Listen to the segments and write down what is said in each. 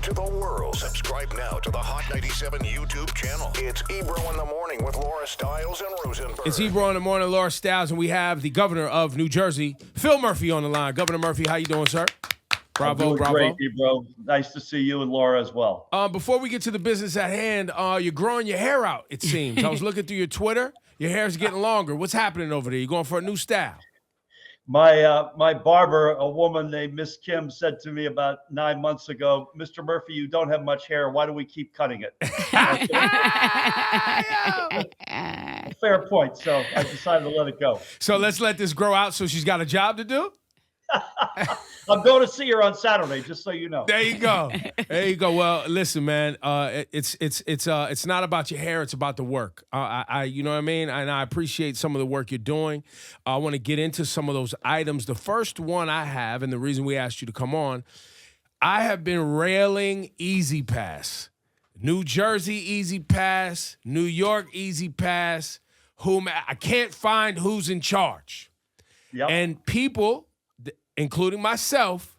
to the world. Subscribe now to the Hot 97 YouTube channel. It's Ebro in the Morning with Laura Stiles and Rosenberg. It's Ebro in the Morning, Laura Stiles, and we have the governor of New Jersey, Phil Murphy, on the line. Governor Murphy, how you doing, sir? Bravo, bravo. Great, Ebro. Nice to see you and Laura as well. Before we get to the business at hand, you're growing your hair out, it seems. I was looking through your Twitter. Your hair's getting longer. What's happening over there? You going for a new style? My barber, a woman named Miss Kim, said to me about 9 months ago, "Mr. Murphy, you don't have much hair. Why do we keep cutting it?" Fair point. So I decided to let it go. So let's let this grow out so she's got a job to do? I'm going to see her on Saturday, just so you know. There you go. There you go. Well, listen, man. It's not about your hair. It's about the work. You know what I mean. And I appreciate some of the work you're doing. I want to get into some of those items. The first one I have, and the reason we asked you to come on, I have been railing Easy Pass, New Jersey Easy Pass, New York Easy Pass. I can't find who's in charge, and people, including myself,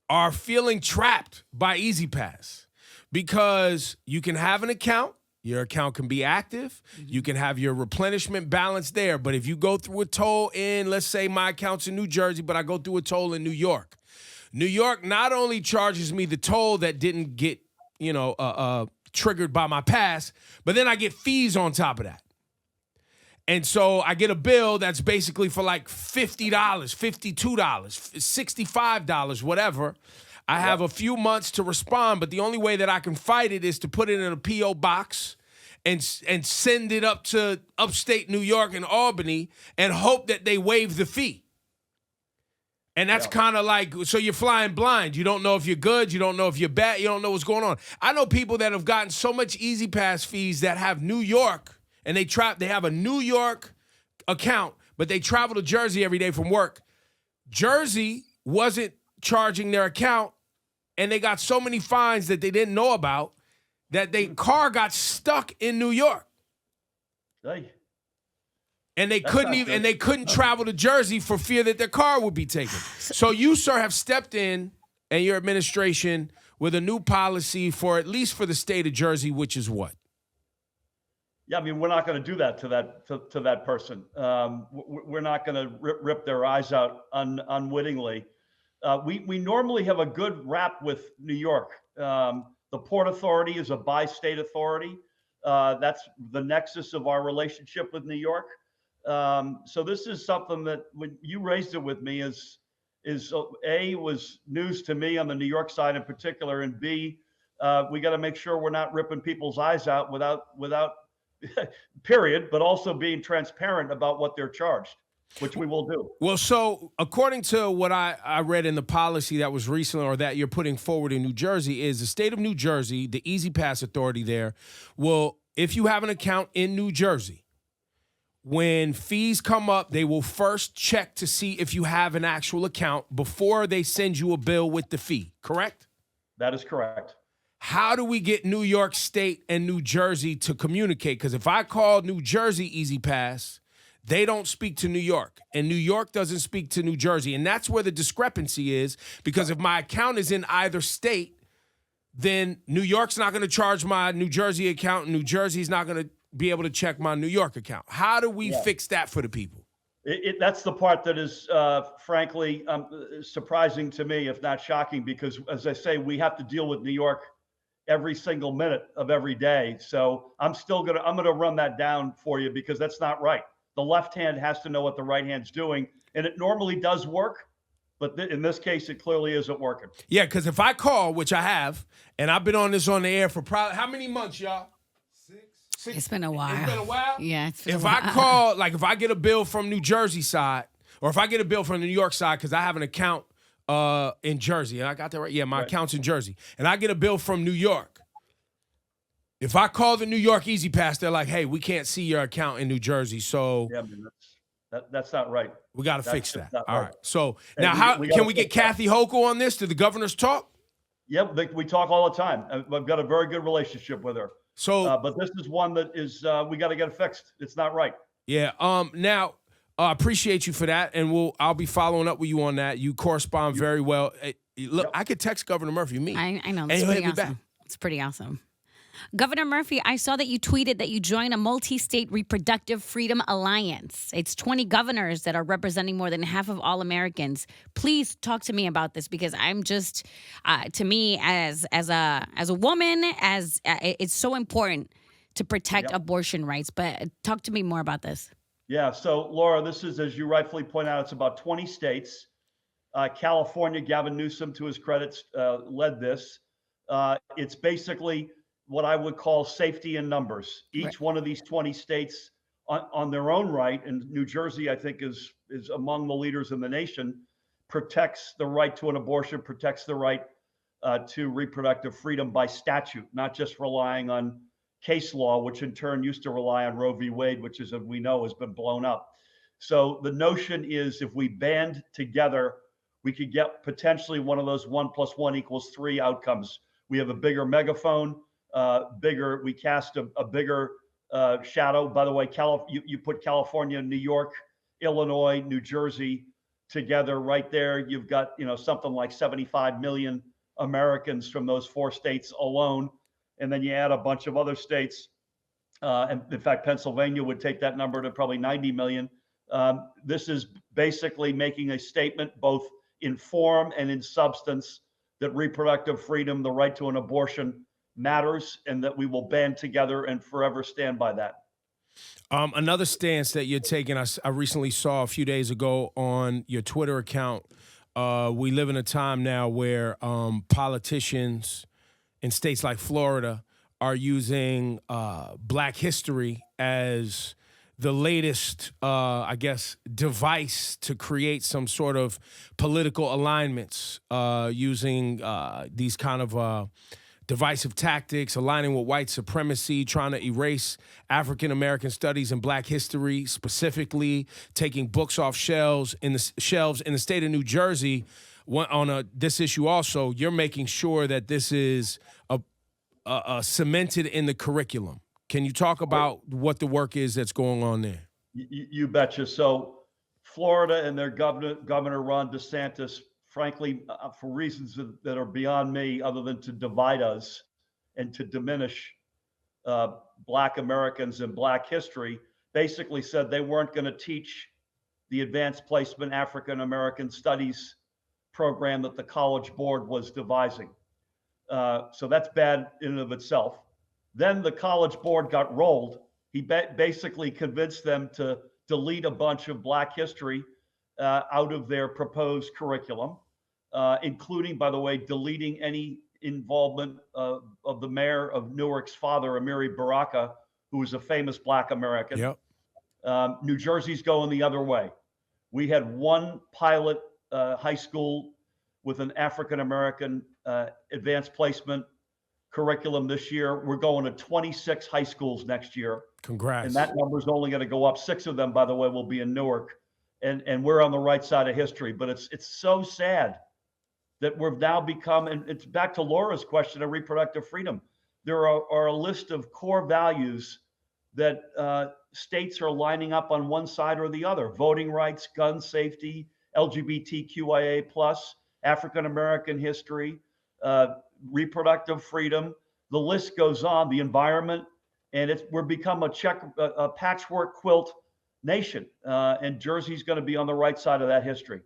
are feeling trapped by Easy Pass because you can have an account, your account can be active, you can have your replenishment balance there, but if you go through a toll in, let's say my account's in New Jersey, but I go through a toll in New York not only charges me the toll that didn't get, triggered by my pass, but then I get fees on top of that. And so I get a bill that's basically for like $50, $52, $65, whatever. I have a few months to respond, but the only way that I can fight it is to put it in a P.O. box and send it up to upstate New York and Albany and hope that they waive the fee. And that's kind of like, so you're flying blind. You don't know if you're good. You don't know if you're bad. You don't know what's going on. I know people that have gotten so much Easy Pass fees that have New York, and they have a New York account, but they travel to Jersey every day from work. Jersey wasn't charging their account, and they got so many fines that they didn't know about that their car got stuck in New York. Hey. And they couldn't travel to Jersey for fear that their car would be taken. So you, sir, have stepped in, and your administration, with a new policy for at least for the state of Jersey, which is what? Yeah, I mean, we're not going to do that to that person. We're not going to rip their eyes out unwittingly. We normally have a good rap with New York. The Port Authority is a bi-state authority. That's the nexus of our relationship with New York. So this is something that when you raised it with me is A, was news to me on the New York side in particular, and B, we got to make sure we're not ripping people's eyes out without period, but also being transparent about what they're charged, which we will do. Well, so according to what I read in the policy that was recently, or that you're putting forward in New Jersey, is the state of New Jersey, the Easy Pass Authority there, will, if you have an account in New Jersey, when fees come up, they will first check to see if you have an actual account before they send you a bill with the fee, correct? That is correct. How do we get New York State and New Jersey to communicate? Because if I call New Jersey Easy Pass, they don't speak to New York, and New York doesn't speak to New Jersey. And that's where the discrepancy is, because if my account is in either state, then New York's not going to charge my New Jersey account, and New Jersey's not going to be able to check my New York account. How do we fix that for the people? That's the part that is, frankly, surprising to me, if not shocking, because, as I say, we have to deal with New York every single minute of every day. So I'm gonna run that down for you, because that's not right. The left hand has to know what the right hand's doing, and it normally does work, but in this case, it clearly isn't working. Yeah, because if I call, which I have, and I've been on this on the air for probably how many months, y'all? Six. It's been a while. It's been a while? Yeah, it's been if a while. I call, like if I get a bill from New Jersey side, or if I get a bill from the New York side, because I have an account in Jersey. I got that right? Yeah, my account's in Jersey. And I get a bill from New York. If I call the New York Easy Pass, they're like, hey, we can't see your account in New Jersey, so yeah, man, that's not right. We got to fix that. All right. right. So now can we get Kathy Hochul on this? Did the governors talk? Yep, we talk all the time. I've got a very good relationship with her. So, but this is one that is we got to get it fixed. It's not right. Yeah. Now, I appreciate you for that, and I'll be following up with you on that. You correspond very well. Look, I could text Governor Murphy, me. I know. And That's he'll pretty hit me awesome. back. It's pretty awesome. Governor Murphy, I saw that you tweeted that you joined a multi-state Reproductive Freedom Alliance. It's 20 governors that are representing more than half of all Americans. Please talk to me about this, because I'm just, to me, as a woman, it's so important to protect abortion rights. But talk to me more about this. Yeah. So, Laura, this is, as you rightfully point out, it's about 20 states. California, Gavin Newsom, to his credit, led this. It's basically what I would call safety in numbers. Each one of these 20 states on their own right, and New Jersey, I think, is among the leaders in the nation, protects the right to an abortion, protects the right to reproductive freedom by statute, not just relying on case law, which in turn used to rely on Roe v. Wade, which, as we know, has been blown up. So the notion is, if we band together, we could get potentially one of those 1 + 1 = 3 outcomes. We have a bigger megaphone, we cast a bigger shadow. By the way, you put California, New York, Illinois, New Jersey together right there. You've got, something like 75 million Americans from those 4 states alone. And then you add a bunch of other states. And in fact, Pennsylvania would take that number to probably 90 million. This is basically making a statement, both in form and in substance, that reproductive freedom, the right to an abortion, matters, and that we will band together and forever stand by that. Another stance that you're taking, I recently saw a few days ago on your Twitter account. We live in a time now where politicians in states like Florida are using Black history as the latest, device to create some sort of political alignments, using these kind of divisive tactics, aligning with white supremacy, trying to erase African-American studies and Black history, specifically taking books off shelves in the state of New Jersey. On this issue also, you're making sure that this is cemented in the curriculum. Can you talk about what the work is that's going on there? You betcha. So Florida and their Governor Ron DeSantis, frankly, for reasons that are beyond me, other than to divide us and to diminish Black Americans and Black history, basically said they weren't going to teach the advanced placement African American studies program that the College Board was devising. So that's bad in and of itself. Then the College Board got rolled. He basically convinced them to delete a bunch of Black history out of their proposed curriculum, including, by the way, deleting any involvement of the mayor of Newark's father, Amiri Baraka, who was a famous Black American. Yep. New Jersey's going the other way. We had one pilot high school with an African American advanced placement curriculum this year. We're going to 26 high schools next year. Congrats. And that number is only going to go up. 6 of them, by the way, will be in Newark. And we're on the right side of history. But it's so sad that we've now become, and it's back to Laura's question of reproductive freedom. There are a list of core values that states are lining up on one side or the other: voting rights, gun safety, LGBTQIA+, African American history, reproductive freedom. The list goes on. The environment, and we're become a patchwork quilt nation, and Jersey's going to be on the right side of that history.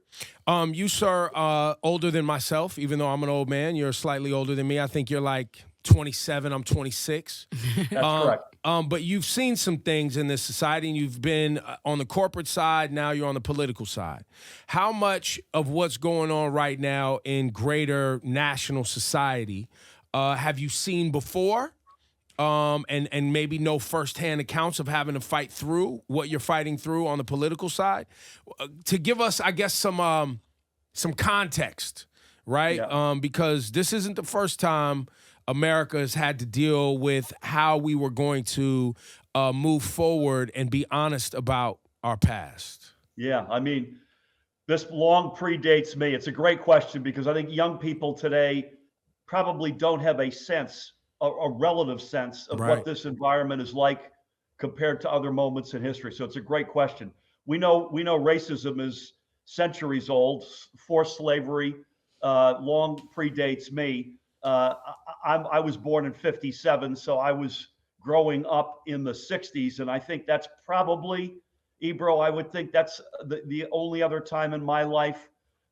You, sir, older than myself, even though I'm an old man. You're slightly older than me. I think you're like 27. I'm 26. That's correct. But you've seen some things in this society, and you've been on the corporate side. Now you're on the political side. How much of what's going on right now in greater national society have you seen before? And maybe know firsthand accounts of having to fight through what you're fighting through on the political side, to give us, I guess, some context, right? Yeah. Because this isn't the first time America has had to deal with how we were going to move forward and be honest about our past. Yeah, I mean, this long predates me. It's a great question, because I think young people today probably don't have a relative sense of what this environment is like compared to other moments in history. So it's a great question. We know racism is centuries old. Forced slavery long predates me. I was born in '57, so I was growing up in the '60s, and I think that's probably, Ebro, I would think that's the only other time in my life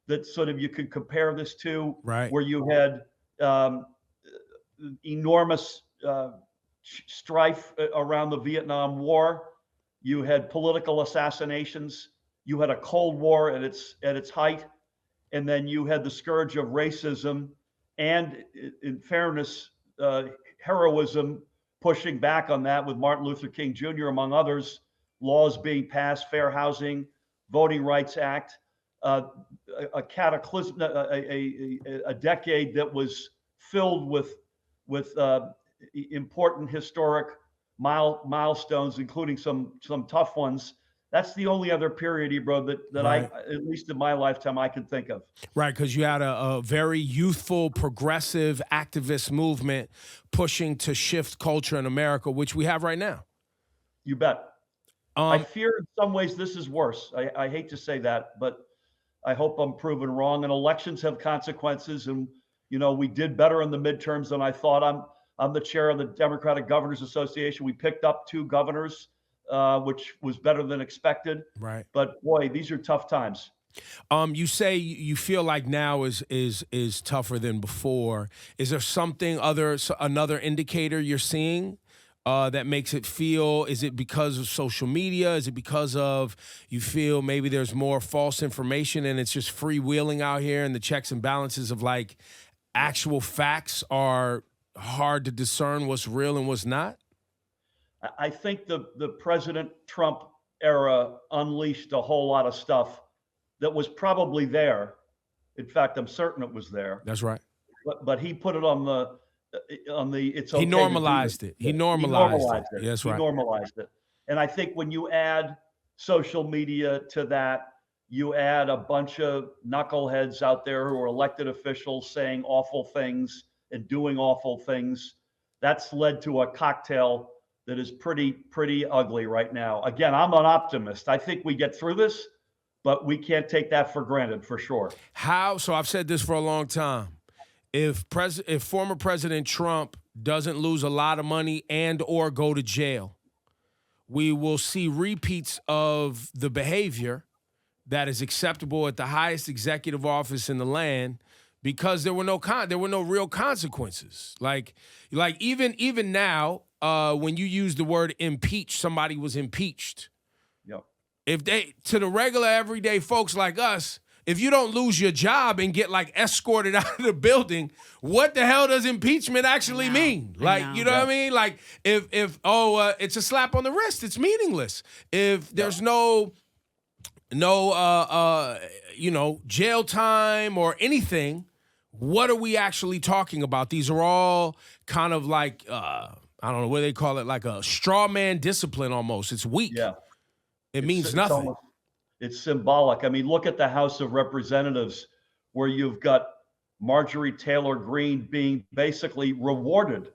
that sort of you could compare this to, Right. where you had enormous strife around the Vietnam War. You had political assassinations. You had a Cold War at its height, and then you had the scourge of racism and, in fairness, heroism pushing back on that with Martin Luther King Jr., among others, laws being passed, Fair Housing, Voting Rights Act, a cataclysm, a decade that was filled with important historic milestones, including some tough ones. That's the only other period, Ebro, that Right. I, at least in my lifetime, I can think of. Right, because you had a very youthful, progressive, activist movement pushing to shift culture in America, which we have right now. You bet. I Um, fear in some ways this is worse. I hate to say that, but I hope I'm proven wrong. And elections have consequences. And, we did better in the midterms than I thought. I'm the chair of the Democratic Governors Association. We picked up 2 governors, which was better than expected. right. But boy, these are tough times. You say you feel like now is tougher than before. Is there something another indicator you're seeing that makes it feel? Is it because of social media? Is it because of you feel maybe there's more false information and it's just freewheeling out here, and the checks and balances of like actual facts are hard to discern what's real and what's not? I think the President Trump era unleashed a whole lot of stuff that was probably there. In fact, I'm certain it was there. That's right. But he put it on the it's okay. He normalized it. He normalized it. Yeah, that's He right. normalized it. And I think when you add social media to that, you add a bunch of knuckleheads out there who are elected officials saying awful things and doing awful things. That's led to a cocktail that is pretty ugly right now. Again, I'm an optimist. I think we get through this, but we can't take that for granted, for sure. So I've said this for a long time. If former President Trump doesn't lose a lot of money and or go to jail, we will see repeats of the behavior that is acceptable at the highest executive office in the land, because there were no real consequences. Like even now, when you use the word impeach, somebody was impeached. Yep. If to the regular everyday folks like us, if you don't lose your job and get like escorted out of the building, what the hell does impeachment actually mean? Like, you know what I mean? Like if it's a slap on the wrist, it's meaningless. If there's no jail time or anything, what are we actually talking about? These are all kind of like I don't know what they call it, like a straw man discipline almost. It's weak. Yeah. It means nothing. It's symbolic. I mean, look at the House of Representatives, where you've got Marjorie Taylor Greene being basically rewarded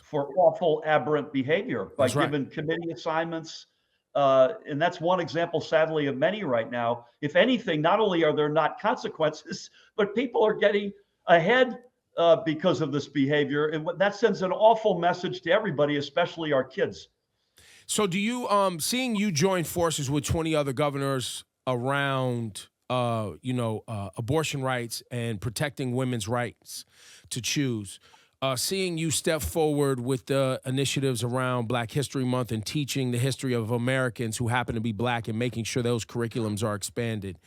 for awful, aberrant behavior by giving committee assignments. And that's one example, sadly, of many right now. If anything, not only are there not consequences, but people are getting ahead because of this behavior. And that sends an awful message to everybody, especially our kids. So do you, seeing you join forces with 20 other governors around, abortion rights and protecting women's rights to choose, seeing you step forward with the initiatives around Black History Month and teaching the history of Americans who happen to be Black and making sure those curriculums are expanded,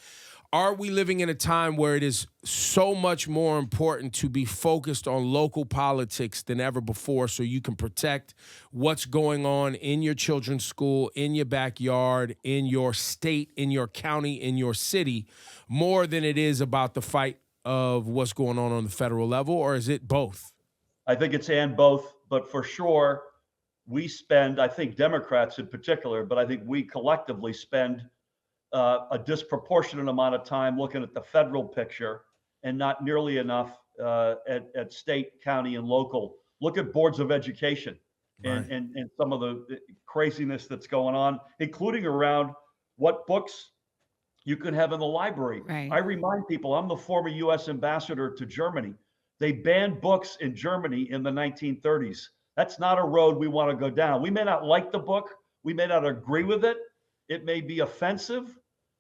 are we living in a time where it is so much more important to be focused on local politics than ever before, so you can protect what's going on in your children's school, in your backyard, in your state, in your county, in your city, more than it is about the fight of what's going on the federal level? Or is it both? I think it's and both, but for sure, we spend, I think Democrats in particular, but I think we collectively spend a disproportionate amount of time looking at the federal picture and not nearly enough at state, county, and local. Look at boards of education and some of the craziness that's going on, including around what books you can have in the library. Right. I remind people, I'm the former US ambassador to Germany. They banned books in Germany in the 1930s. That's not a road we want to go down. We may not like the book, we may not agree with it, it may be offensive,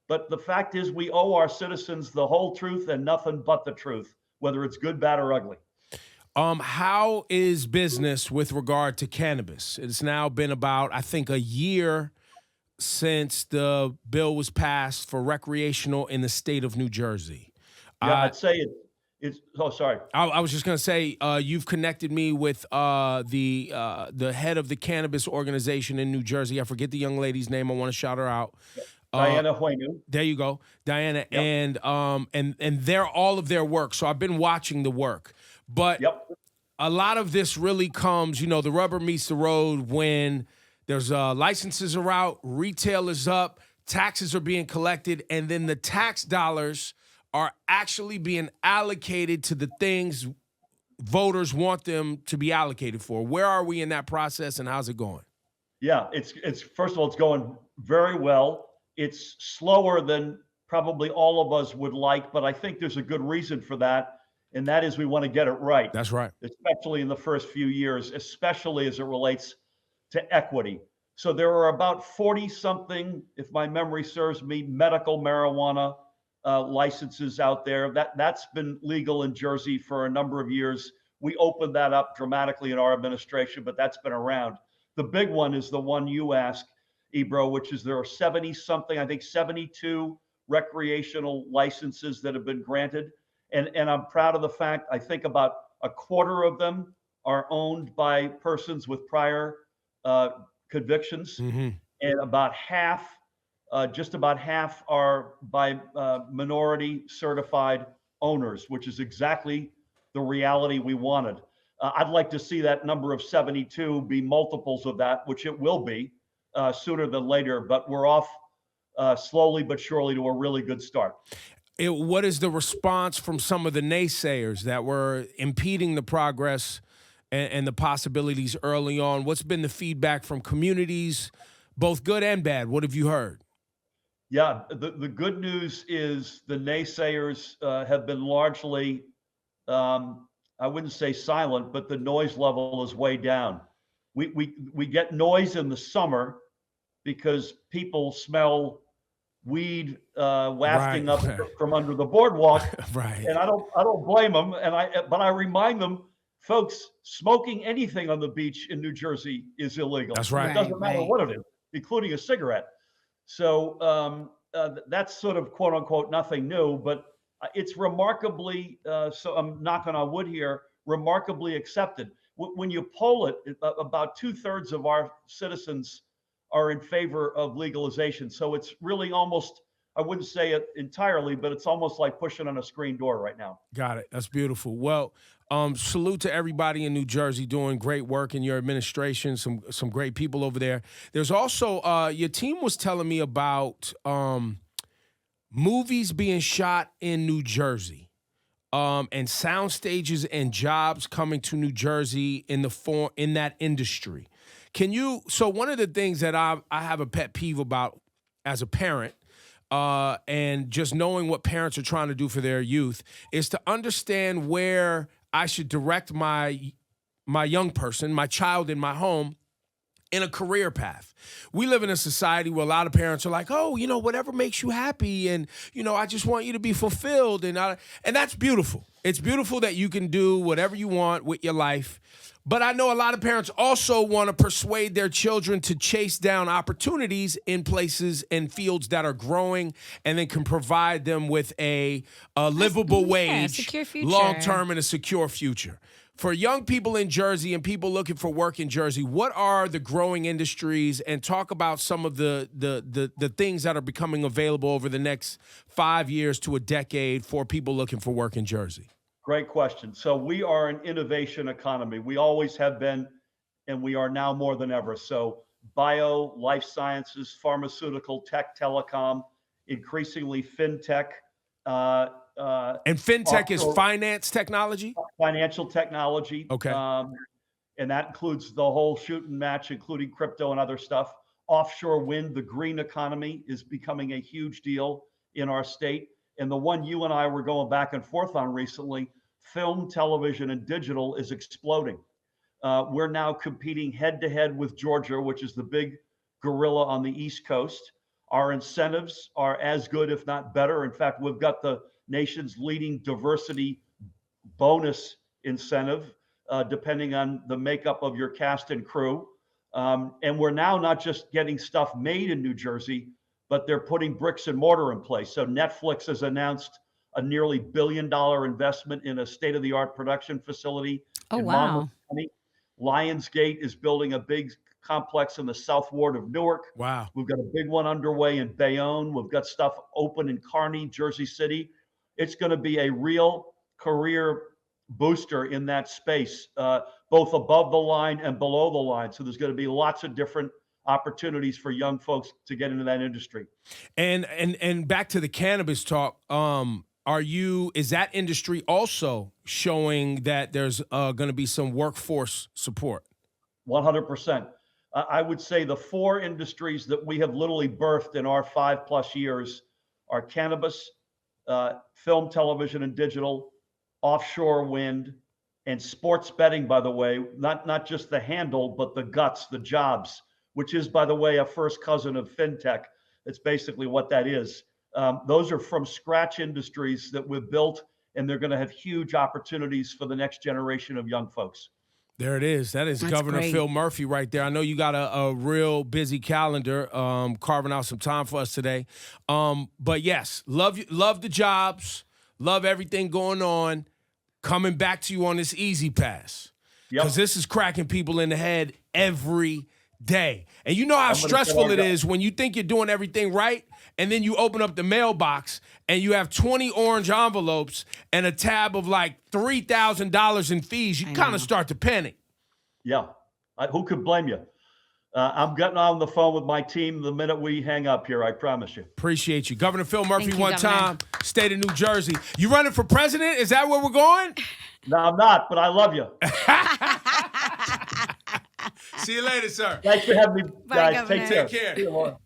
but the fact is we owe our citizens the whole truth and nothing but the truth, whether it's good, bad, or ugly. How is business with regard to cannabis? It's now been about, I think, a year since the bill was passed for recreational in the state of New Jersey. Yeah, I'd say it's oh, sorry. I was just going to say, you've connected me with the head of the cannabis organization in New Jersey. I forget the young lady's name. I want to shout her out. Diana Huenu. There you go, Diana, Yep. and they're all of their work. So I've been watching the work, but Yep. a lot of this really comes, the rubber meets the road when there's licenses are out, retail is up, taxes are being collected, and then the tax dollars are actually being allocated to the things voters want them to be allocated for. Where are we in that process, and how's it going? Yeah, it's first of all, it's going very well. It's slower than probably all of us would like, but I think there's a good reason for that, and that is we want to get it right. That's right. Especially in the first few years, especially as it relates to equity. So there are about 40 something, if my memory serves me, medical marijuana licenses out there. That's been legal in Jersey for a number of years. We opened that up dramatically in our administration, but that's been around. The big one is the one you asked, Ebro, which is there are 70 something, I think 72 recreational licenses that have been granted. And I'm proud of the fact, I think about a quarter of them are owned by persons with prior convictions, and about half, just about half are by minority certified owners, which is exactly the reality we wanted. I'd like to see that number of 72 be multiples of that, which it will be sooner than later, but we're off slowly but surely to a really good start. What is the response from some of the naysayers that were impeding the progress and the possibilities early on? What's been the feedback from communities, both good and bad? What have you heard? Yeah, the good news is the naysayers have been largely, I wouldn't say silent, but the noise level is way down. We get noise in the summer because people smell weed wafting up from under the boardwalk, Right. and I don't blame them. But I remind them, folks, smoking anything on the beach in New Jersey is illegal. That's right. It doesn't matter what it is, including a cigarette. So that's sort of quote unquote nothing new, but it's remarkably, so I'm knocking on wood here, remarkably accepted. When you poll it, about 2/3 of our citizens are in favor of legalization. So it's really almost, I wouldn't say it entirely, but it's almost like pushing on a screen door right now. Got it. That's beautiful. Well, salute to everybody in New Jersey doing great work in your administration. Some great people over there. There's also your team was telling me about movies being shot in New Jersey, and sound stages and jobs coming to New Jersey in that industry. So one of the things that I have a pet peeve about as a parent, and just knowing what parents are trying to do for their youth, is to understand where I should direct my young person, my child in my home, in a career path. We live in a society where a lot of parents are like, oh, whatever makes you happy, and I just want you to be fulfilled, and that's beautiful. It's beautiful that you can do whatever you want with your life. But I know a lot of parents also want to persuade their children to chase down opportunities in places and fields that are growing and then can provide them with a livable wage, secure future, long-term, and a secure future. For young people in Jersey and people looking for work in Jersey, what are the growing industries? And talk about some of the things that are becoming available over the next 5 years to a decade for people looking for work in Jersey. Great question. So we are an innovation economy. We always have been, and we are now more than ever. So bio, life sciences, pharmaceutical, tech, telecom, increasingly fintech. And fintech is finance technology? Financial technology. Okay. And that includes the whole shoot and match, including crypto and other stuff. Offshore wind, the green economy is becoming a huge deal in our state. And the one you and I were going back and forth on recently, film, television, and digital, is exploding. We're now competing head to head with Georgia, which is the big gorilla on the East Coast. Our incentives are as good, if not better. In fact, we've got the nation's leading diversity bonus incentive, depending on the makeup of your cast and crew. And we're now not just getting stuff made in New Jersey, but they're putting bricks and mortar in place. So Netflix has announced a nearly $1 billion investment in a state-of-the-art production facility in Monmouth County. Lionsgate is building a big complex in the South Ward of Newark. Wow. We've got a big one underway in Bayonne. We've got stuff open in Kearney, Jersey City. It's going to be a real career booster in that space, both above the line and below the line. So there's going to be lots of different opportunities for young folks to get into that industry. And back to the cannabis talk. Is that industry also showing that there's going to be some workforce support? 100%. I would say the 4 industries that we have literally birthed in our 5+ years are cannabis, film, television, and digital, offshore wind, and sports betting, by the way, not just the handle, but the guts, the jobs, which is, by the way, a first cousin of fintech. It's basically what that is. Those are from scratch industries that we've built, and they're going to have huge opportunities for the next generation of young folks. There it is. That's Governor great. Phil Murphy right there. I know you got a real busy calendar, carving out some time for us today. But yes, love the jobs, love everything going on. Coming back to you on this Easy Pass, because this is cracking people in the head every day. And you know how stressful it is when you think you're doing everything right, and then you open up the mailbox and you have 20 orange envelopes and a tab of like $3,000 in fees. You kind of start to panic. Yeah. Who could blame you? I'm getting on the phone with my team the minute we hang up here, I promise you. Appreciate you. Governor Phil Murphy, Thank you, one Governor. time, state of New Jersey. You running for president? Is that where we're going? No, I'm not, but I love you. See you later, sir. Thanks for having me, Bye, guys. Governor. Take care. Take care. See you, Laura.